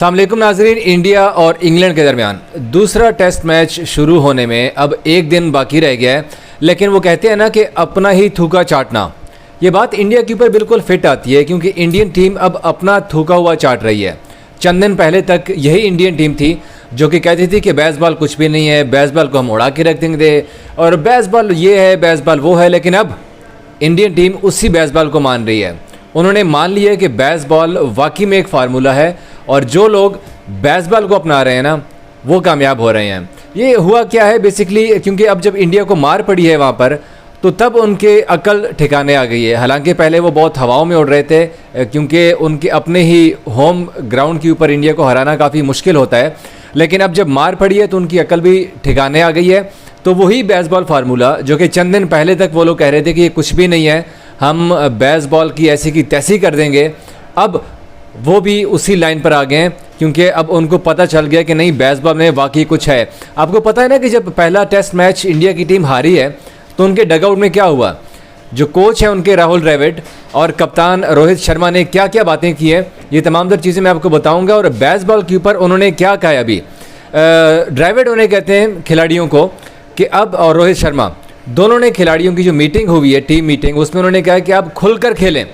अस्सलामुअलैकुम नाज़रीन। इंडिया और इंग्लैंड के दरमियान दूसरा टेस्ट मैच शुरू होने में अब एक दिन बाकी रह गया है, लेकिन वो कहते हैं ना कि अपना ही थूका चाटना, ये बात इंडिया के ऊपर बिल्कुल फिट आती है क्योंकि इंडियन टीम अब अपना थूका हुआ चाट रही है। चंद दिन पहले तक यही इंडियन टीम थी जो कि कहती थी कि बेसबॉल कुछ भी नहीं है, बेसबॉल को हम उड़ा के रख देंगे और बेसबॉल ये है, बेसबॉल वो है। लेकिन अब इंडियन टीम उसी बेसबॉल को मान रही है। उन्होंने मान लिया कि बेसबॉल वाकई में एक फार्मूला है और जो लोग बेसबॉल को अपना रहे हैं ना वो कामयाब हो रहे हैं। ये हुआ क्या है बेसिकली, क्योंकि अब जब इंडिया को मार पड़ी है वहाँ पर तो तब उनके अकल ठिकाने आ गई है। हालांकि पहले वो बहुत हवाओं में उड़ रहे थे क्योंकि उनके अपने ही होम ग्राउंड के ऊपर इंडिया को हराना काफ़ी मुश्किल होता है, लेकिन अब जब मार पड़ी है तो उनकी अकल भी ठिकाने आ गई है। तो वही बेसबॉल फार्मूला जो कि चंद दिन पहले तक वो लोग कह रहे थे कि ये कुछ भी नहीं है, हम बेसबॉल की ऐसी की तैसी कर देंगे, अब वो भी उसी लाइन पर आ गए हैं क्योंकि अब उनको पता चल गया कि नहीं, बेसबॉल में वाकई कुछ है। आपको पता है ना कि जब पहला टेस्ट मैच इंडिया की टीम हारी है तो उनके डगआउट में क्या हुआ, जो कोच है उनके राहुल द्रविड़ और कप्तान रोहित शर्मा ने क्या क्या बातें की है, ये तमाम तर चीज़ें मैं आपको बताऊंगा। और बेसबॉल के ऊपर उन्होंने क्या कहा है अभी, द्रविड़ उन्हें कहते हैं खिलाड़ियों को कि अब, और रोहित शर्मा दोनों ने खिलाड़ियों की जो मीटिंग हुई है, टीम मीटिंग, उसमें उन्होंने कहा कि आप खुलकर खेलें,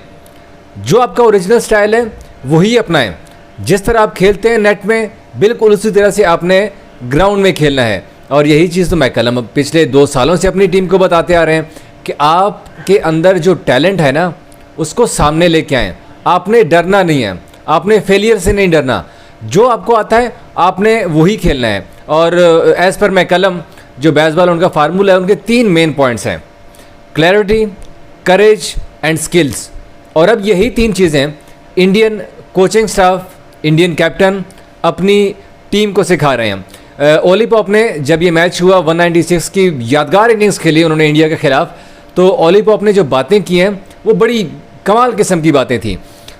जो आपका ओरिजिनल स्टाइल है वही अपनाएं, जिस तरह आप खेलते हैं नेट में बिल्कुल उसी तरह से आपने ग्राउंड में खेलना है। और यही चीज़ तो मैकलम पिछले 2 सालों से अपनी टीम को बताते आ रहे हैं कि आपके अंदर जो टैलेंट है ना उसको सामने लेके आएँ, आपने डरना नहीं है, आपने फेलियर से नहीं डरना, जो आपको आता है आपने वही खेलना है। और एज़ पर मैकलम जो बेसबॉल उनका फार्मूला है, उनके 3 मेन पॉइंट्स हैं, क्लैरिटी, करेज एंड स्किल्स। और अब यही 3 चीज़ें Indian coaching staff, Indian captain अपनी टीम को सिखा रहे हैं। ओली पॉप ने जब ये मैच हुआ 196 की यादगार इनिंग्स खेली उन्होंने इंडिया के ख़िलाफ़, तो ओली पॉप ने जो बातें की हैं वो बड़ी कमाल किस्म की बातें थी।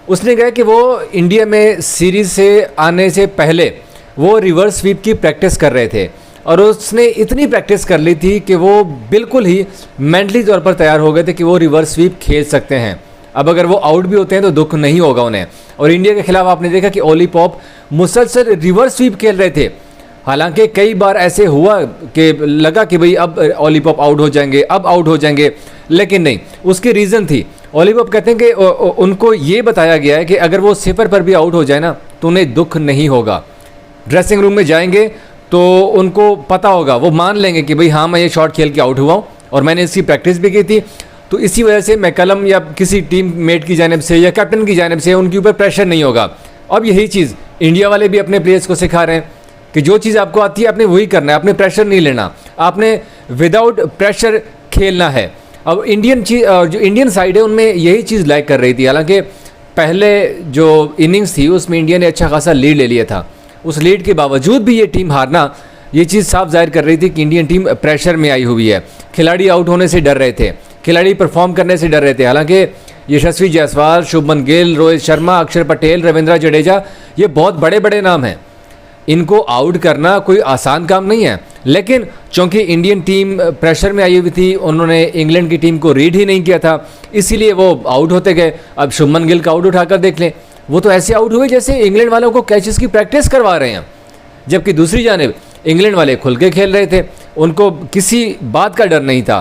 उसने कहा कि वो इंडिया में सीरीज़ से आने से पहले वो रिवर्स स्वीप की प्रैक्टिस कर रहे थे और उसने इतनी प्रैक्टिस कर ली थी कि वो बिल्कुल ही मेंटली तौर पर तैयार हो गए थे कि वो रिवर्स स्वीप खेल सकते हैं। अब अगर वो आउट भी होते हैं तो दुख नहीं होगा उन्हें। और इंडिया के खिलाफ आपने देखा कि ओली पॉप मुसलसल रिवर्स स्वीप खेल रहे थे। हालांकि कई बार ऐसे हुआ कि लगा कि भाई अब ओली पॉप आउट हो जाएंगे, अब आउट हो जाएंगे, लेकिन नहीं, उसकी रीज़न थी। ओली पॉप कहते हैं कि उनको ये बताया गया है कि अगर वो सिफर पर भी आउट हो जाए ना तो उन्हें दुख नहीं होगा। ड्रेसिंग रूम में जाएंगे तो उनको पता होगा, वो मान लेंगे कि भाई हाँ मैं ये शॉट खेल के आउट हुआ हूँ और मैंने इसकी प्रैक्टिस भी की थी। तो इसी वजह से मैकलम या किसी टीम मेट की जानिब से या कैप्टन की जानिब से उनके ऊपर प्रेशर नहीं होगा। अब यही चीज़ इंडिया वाले भी अपने प्लेयर्स को सिखा रहे हैं कि जो चीज़ आपको आती है आपने वही करना है, आपने प्रेशर नहीं लेना, आपने विदाउट प्रेशर खेलना है। अब जो इंडियन साइड है उनमें यही चीज़ लैक कर रही थी। हालांकि पहले जो इनिंग्स थी उसमें इंडिया ने अच्छा खासा लीड ले लिया था, उस लीड के बावजूद भी ये टीम हारना, ये चीज़ साफ जाहिर कर रही थी कि इंडियन टीम प्रेशर में आई हुई है। खिलाड़ी आउट होने से डर रहे थे, खिलाड़ी परफॉर्म करने से डर रहे थे। हालांकि यशस्वी जायसवाल, शुभमन गिल, रोहित शर्मा, अक्षर पटेल, रविंद्र जडेजा, ये बहुत बड़े बड़े नाम हैं, इनको आउट करना कोई आसान काम नहीं है। लेकिन चूँकि इंडियन टीम प्रेशर में आई हुई थी, उन्होंने इंग्लैंड की टीम को रीड ही नहीं किया था, इसीलिए वो आउट होते गए। अब शुभमन गिल का आउट उठाकर देख लें, वो तो ऐसे आउट हुए जैसे इंग्लैंड वालों को कैचेस की प्रैक्टिस करवा रहे हैं, जबकि दूसरी जानिब इंग्लैंड वाले खुल के खेल रहे थे, उनको किसी बात का डर नहीं था।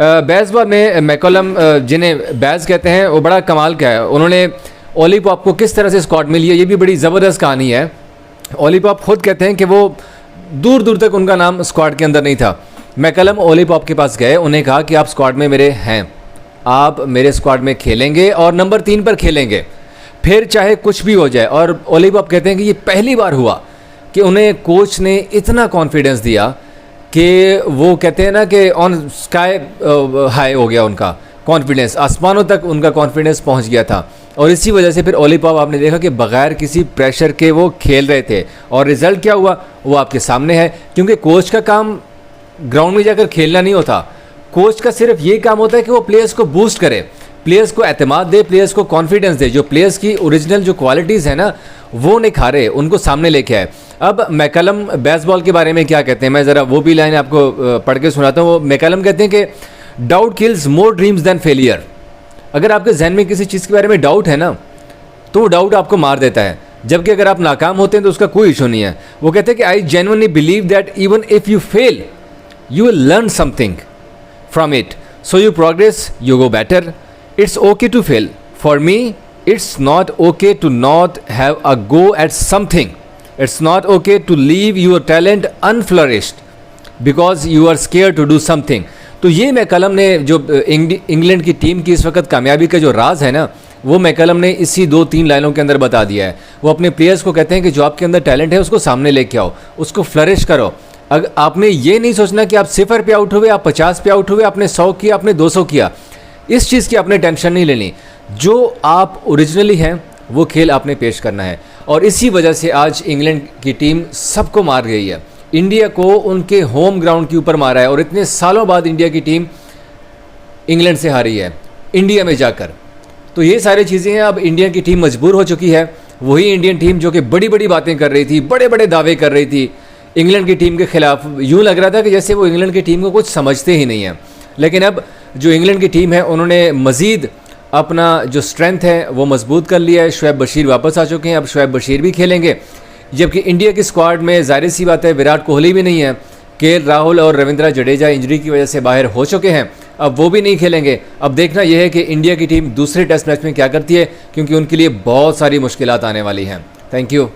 बेसबॉल में मैकलम, जिन्हें बैज कहते हैं, वो बड़ा कमाल का है। उन्होंने ओली पॉप को किस तरह से स्क्वाड मिली है, ये भी बड़ी ज़बरदस्त कहानी है। ओली पॉप खुद कहते हैं कि वो दूर दूर तक उनका नाम स्क्वाड के अंदर नहीं था। मैकलम ओली पॉप के पास गए, उन्हें कहा कि आप स्क्वाड में मेरे हैं, आप मेरे स्क्वाड में खेलेंगे और नंबर 3 पर खेलेंगे, फिर चाहे कुछ भी हो जाए। और ओली पॉप कहते हैं कि ये पहली बार हुआ कि उन्हें कोच ने इतना कॉन्फिडेंस दिया कि वो कहते हैं ना कि ऑन स्काई हाई हो गया उनका कॉन्फिडेंस, आसमानों तक उनका कॉन्फिडेंस पहुंच गया था। और इसी वजह से फिर ओली पॉप आपने देखा कि बगैर किसी प्रेशर के वो खेल रहे थे और रिज़ल्ट क्या हुआ वो आपके सामने है। क्योंकि कोच का काम ग्राउंड में जाकर खेलना नहीं होता, कोच का सिर्फ ये काम होता है कि वो प्लेयर्स को बूस्ट करे, प्लेयर्स को एतमाद दे, प्लेयर्स को कॉन्फिडेंस दे, जो प्लेयर्स की ओरिजिनल जो क्वालिटीज़ है ना वो निखारे, उनको सामने लेके आए। अब मैकलम बेसबॉल के बारे में क्या कहते हैं, मैं ज़रा वो भी लाइन आपको पढ़ के सुनाता हूँ। वो मैकलम कहते हैं कि डाउट किल्स मोर ड्रीम्स दैन फेलियर। अगर आपके जहन में किसी चीज़ के बारे में डाउट है ना तो वो डाउट आपको मार देता है। जबकि अगर आप नाकाम होते हैं तो उसका कोई इशू नहीं है। वो कहते हैं कि I genuinely believe that even if you fail you will learn something from it, so you progress, you go better. It's okay to fail. For me, it's not okay to not have a go at something. It's not okay to leave your talent unflourished because you are scared to do something. तो ये McCullum ने जो England की team की इस वक्त कामयाबी का जो राज है ना, वो मैकलम ने इसी 2-3 लाइनों के अंदर बता दिया है। वो अपने प्लेयर्स को कहते हैं कि जो आपके अंदर टैलेंट है उसको सामने लेके आओ, उसको फ्लरिश करो। अगर आपने ये नहीं सोचना कि आप 0 पे आउट हुए, आप 50 पे आउट हुए, आपने 100 किया, आपने 200 किया, इस चीज़ की आपने टेंशन नहीं लेनी। जो आप ओरिजिनली हैं वो खेल आपने पेश करना है। और इसी वजह से आज इंग्लैंड की टीम सबको मार गई है, इंडिया को उनके होम ग्राउंड के ऊपर मारा है। और इतने सालों बाद इंडिया की टीम इंग्लैंड से हारी है इंडिया में जाकर। तो ये सारी चीज़ें हैं। अब इंडिया की टीम मजबूर हो चुकी है। वही इंडियन टीम जो कि बड़ी बड़ी बातें कर रही थी, बड़े बड़े दावे कर रही थी इंग्लैंड की टीम के खिलाफ, यूँ लग रहा था कि जैसे वो इंग्लैंड की टीम को कुछ समझते ही नहीं है। लेकिन अब जो इंग्लैंड की टीम है उन्होंने मज़ीद अपना जो स्ट्रेंथ है वो मजबूत कर लिया है। शुएब बशीर वापस आ चुके हैं, अब शुएब बशीर भी खेलेंगे। जबकि इंडिया की स्क्वाड में ज़ाहिर सी बात है विराट कोहली भी नहीं है, केएल राहुल और रविंद्र जडेजा इंजरी की वजह से बाहर हो चुके हैं, अब वो भी नहीं खेलेंगे। अब देखना यह है कि इंडिया की टीम दूसरे टेस्ट मैच में क्या करती है, क्योंकि उनके लिए बहुत सारी मुश्किलात आने वाली हैं। Thank you.